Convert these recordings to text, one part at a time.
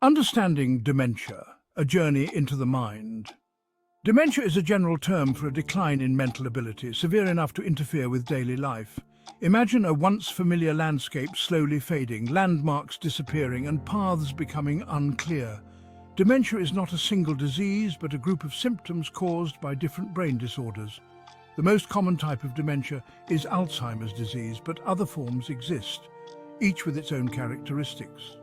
Understanding dementia, a journey into the mind. Dementia is a general term for a decline in mental ability, severe enough to interfere with daily life. Imagine a once familiar landscape slowly fading, landmarks disappearing, and paths becoming unclear. Dementia is not a single disease, but a group of symptoms caused by different brain disorders. The most common type of dementia is Alzheimer's disease, but other forms exist, each with its own characteristics.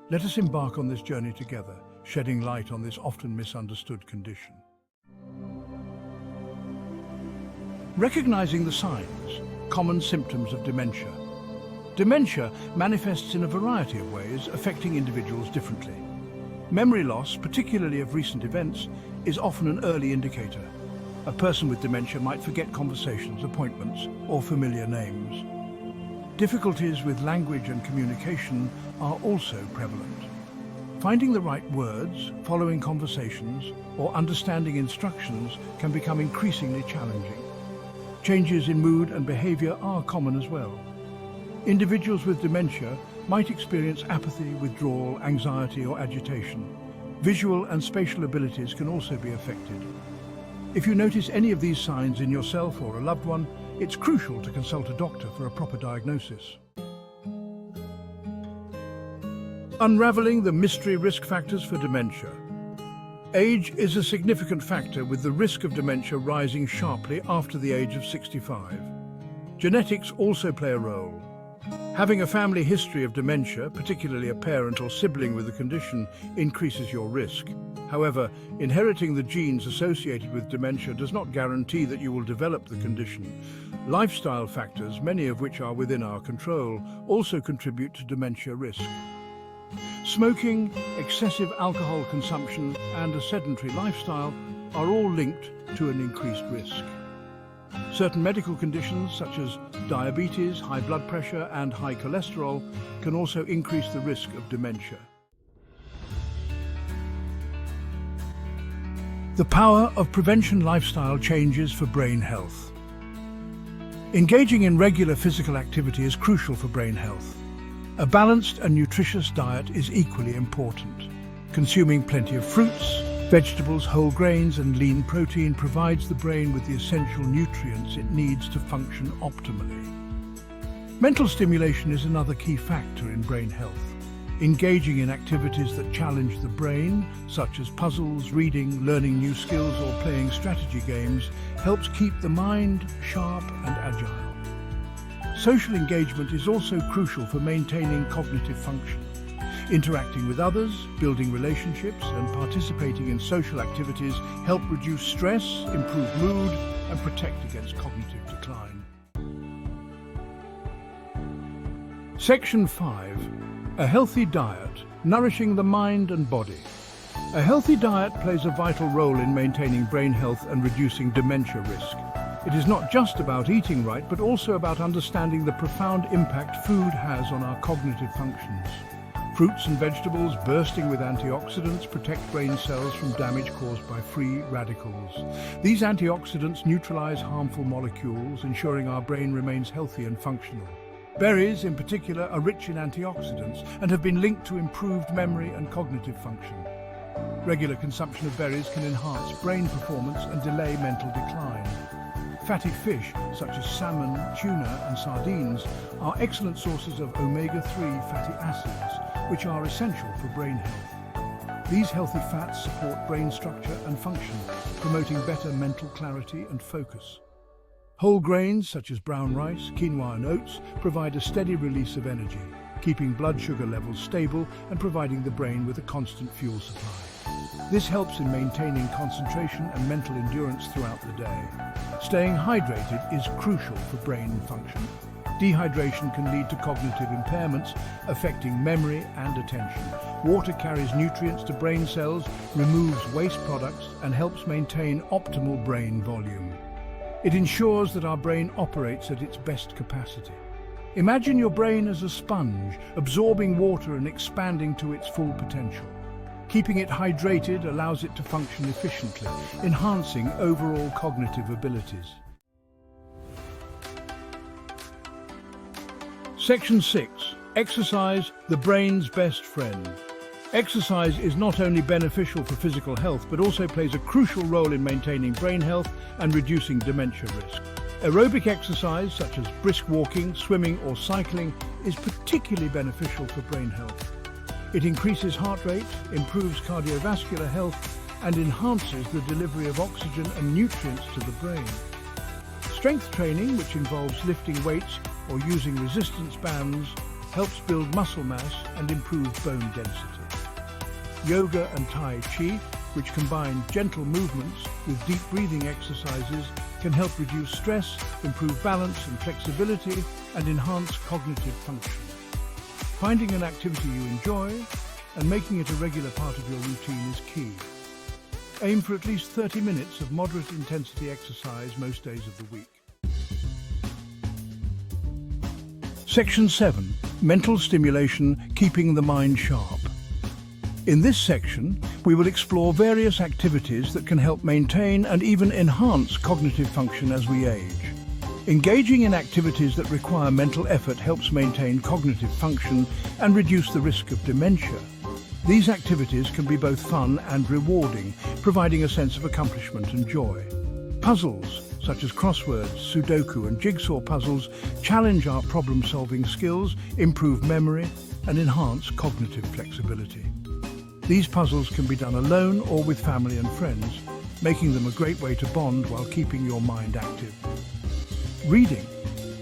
Let us embark on this journey together, shedding light on this often misunderstood condition. Recognizing the signs, common symptoms of dementia. Dementia manifests in a variety of ways, affecting individuals differently. Memory loss, particularly of recent events, is often an early indicator. A person with dementia might forget conversations, appointments, or familiar names. Difficulties with language and communication are also prevalent. Finding the right words, following conversations, or understanding instructions can become increasingly challenging. Changes in mood and behavior are common as well. Individuals with dementia might experience apathy, withdrawal, anxiety, or agitation. Visual and spatial abilities can also be affected. If you notice any of these signs in yourself or a loved one, it's crucial to consult a doctor for a proper diagnosis. Unraveling the mystery risk factors for dementia. Age is a significant factor, with the risk of dementia rising sharply after the age of 65. Genetics also play a role. Having a family history of dementia, particularly a parent or sibling with the condition, increases your risk. However, inheriting the genes associated with dementia does not guarantee that you will develop the condition. Lifestyle factors, many of which are within our control, also contribute to dementia risk. Smoking, excessive alcohol consumption, and a sedentary lifestyle are all linked to an increased risk. Certain medical conditions such as diabetes, high blood pressure, and high cholesterol can also increase the risk of dementia. The power of prevention lifestyle changes for brain health. Engaging in regular physical activity is crucial for brain health. A balanced and nutritious diet is equally important. Consuming plenty of fruits, vegetables, whole grains, and lean protein provides the brain with the essential nutrients it needs to function optimally. Mental stimulation is another key factor in brain health. Engaging in activities that challenge the brain, such as puzzles, reading, learning new skills, or playing strategy games, helps keep the mind sharp and agile. Social engagement is also crucial for maintaining cognitive function. Interacting with others, building relationships, and participating in social activities help reduce stress, improve mood, and protect against cognitive decline. Section 5. A healthy diet, nourishing the mind and body. A healthy diet plays a vital role in maintaining brain health and reducing dementia risk. It is not just about eating right, but also about understanding the profound impact food has on our cognitive functions. Fruits and vegetables bursting with antioxidants protect brain cells from damage caused by free radicals. These antioxidants neutralize harmful molecules, ensuring our brain remains healthy and functional. Berries, in particular, are rich in antioxidants and have been linked to improved memory and cognitive function. Regular consumption of berries can enhance brain performance and delay mental decline. Fatty fish, such as salmon, tuna, and sardines, are excellent sources of omega-3 fatty acids, which are essential for brain health. These healthy fats support brain structure and function, promoting better mental clarity and focus. Whole grains, such as brown rice, quinoa, and oats, provide a steady release of energy, keeping blood sugar levels stable and providing the brain with a constant fuel supply. This helps in maintaining concentration and mental endurance throughout the day. Staying hydrated is crucial for brain function. Dehydration can lead to cognitive impairments, affecting memory and attention. Water carries nutrients to brain cells, removes waste products, and helps maintain optimal brain volume. It ensures that our brain operates at its best capacity. Imagine your brain as a sponge, absorbing water and expanding to its full potential. Keeping it hydrated allows it to function efficiently, enhancing overall cognitive abilities. Section 6. Exercise, the brain's best friend. Exercise is not only beneficial for physical health, but also plays a crucial role in maintaining brain health and reducing dementia risk. Aerobic exercise, such as brisk walking, swimming, or cycling, is particularly beneficial for brain health. It increases heart rate, improves cardiovascular health, and enhances the delivery of oxygen and nutrients to the brain. Strength training, which involves lifting weights or using resistance bands, helps build muscle mass and improve bone density. Yoga and Tai Chi, which combine gentle movements with deep breathing exercises, can help reduce stress, improve balance and flexibility, and enhance cognitive function. Finding an activity you enjoy and making it a regular part of your routine is key. Aim for at least 30 minutes of moderate intensity exercise most days of the week. Section 7. Mental stimulation, keeping the mind sharp. In this section, we will explore various activities that can help maintain and even enhance cognitive function as we age. Engaging in activities that require mental effort helps maintain cognitive function and reduce the risk of dementia. These activities can be both fun and rewarding, providing a sense of accomplishment and joy. Puzzles, such as crosswords, Sudoku, and jigsaw puzzles, challenge our problem-solving skills, improve memory, and enhance cognitive flexibility. These puzzles can be done alone or with family and friends, making them a great way to bond while keeping your mind active. Reading,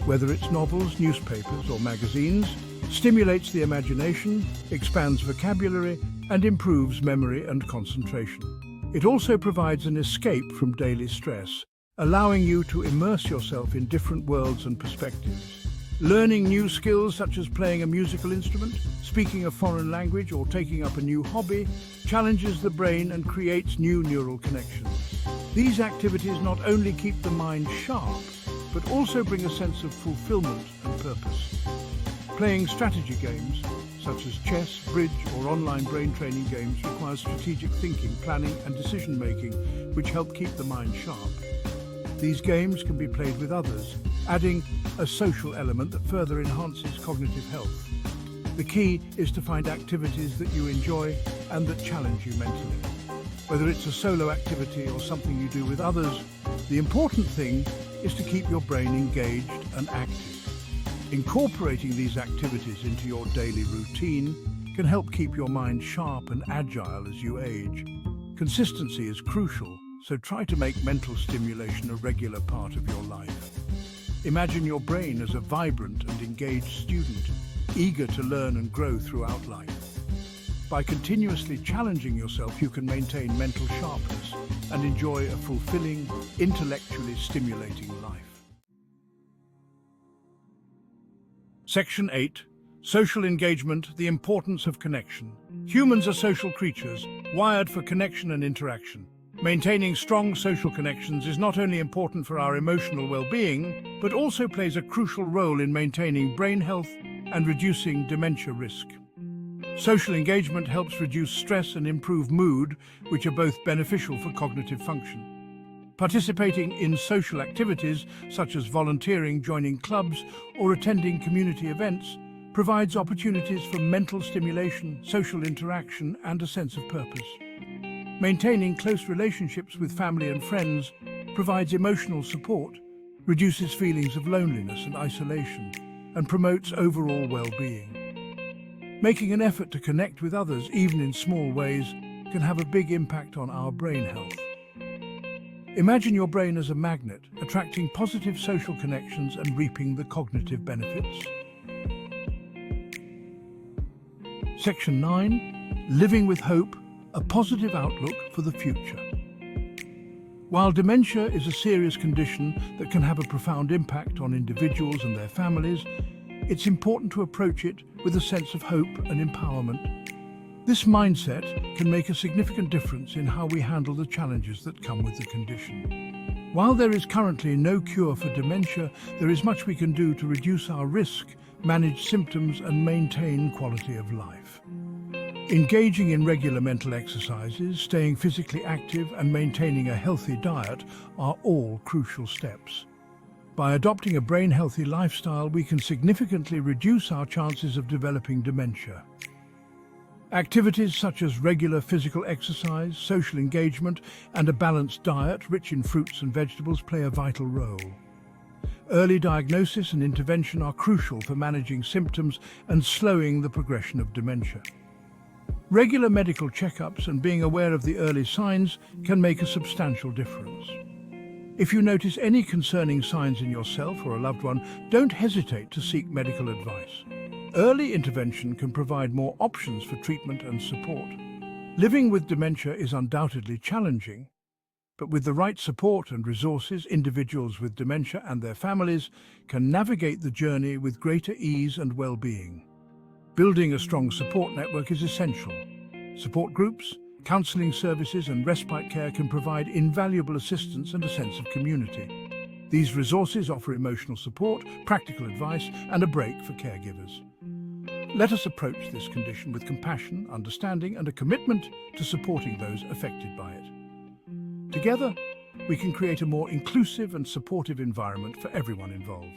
whether it's novels, newspapers, or magazines, stimulates the imagination, expands vocabulary, and improves memory and concentration. It also provides an escape from daily stress, allowing you to immerse yourself in different worlds and perspectives. Learning new skills such as playing a musical instrument, speaking a foreign language, or taking up a new hobby challenges the brain and creates new neural connections. These activities not only keep the mind sharp, but also bring a sense of fulfillment and purpose. Playing strategy games, such as chess, bridge, or online brain training games, requires strategic thinking, planning, and decision-making, which help keep the mind sharp. These games can be played with others, adding a social element that further enhances cognitive health. The key is to find activities that you enjoy and that challenge you mentally. Whether it's a solo activity or something you do with others, the important thing is to keep your brain engaged and active. Incorporating these activities into your daily routine can help keep your mind sharp and agile as you age. Consistency is crucial, so try to make mental stimulation a regular part of your life. Imagine your brain as a vibrant and engaged student, eager to learn and grow throughout life. By continuously challenging yourself, you can maintain mental sharpness and enjoy a fulfilling, intellectually stimulating life. Section 8. Social engagement, the importance of connection. Humans are social creatures, wired for connection and interaction. Maintaining strong social connections is not only important for our emotional well-being, but also plays a crucial role in maintaining brain health and reducing dementia risk. Social engagement helps reduce stress and improve mood, which are both beneficial for cognitive function. Participating in social activities, such as volunteering, joining clubs, or attending community events, provides opportunities for mental stimulation, social interaction, and a sense of purpose. Maintaining close relationships with family and friends provides emotional support, reduces feelings of loneliness and isolation, and promotes overall well-being. Making an effort to connect with others, even in small ways, can have a big impact on our brain health. Imagine your brain as a magnet, attracting positive social connections and reaping the cognitive benefits. Section 9. Living with hope, a positive outlook for the future. While dementia is a serious condition that can have a profound impact on individuals and their families, it's important to approach it with a sense of hope and empowerment. This mindset can make a significant difference in how we handle the challenges that come with the condition. While there is currently no cure for dementia, there is much we can do to reduce our risk, manage symptoms, and maintain quality of life. Engaging in regular mental exercises, staying physically active, and maintaining a healthy diet are all crucial steps. By adopting a brain-healthy lifestyle, we can significantly reduce our chances of developing dementia. Activities such as regular physical exercise, social engagement, and a balanced diet rich in fruits and vegetables play a vital role. Early diagnosis and intervention are crucial for managing symptoms and slowing the progression of dementia. Regular medical checkups and being aware of the early signs can make a substantial difference. If you notice any concerning signs in yourself or a loved one, don't hesitate to seek medical advice. Early intervention can provide more options for treatment and support. Living with dementia is undoubtedly challenging, but with the right support and resources, individuals with dementia and their families can navigate the journey with greater ease and well-being. Building a strong support network is essential. Support groups, counseling services and respite care can provide invaluable assistance and a sense of community. These resources offer emotional support, practical advice, and a break for caregivers. Let us approach this condition with compassion, understanding, and a commitment to supporting those affected by it. Together, we can create a more inclusive and supportive environment for everyone involved.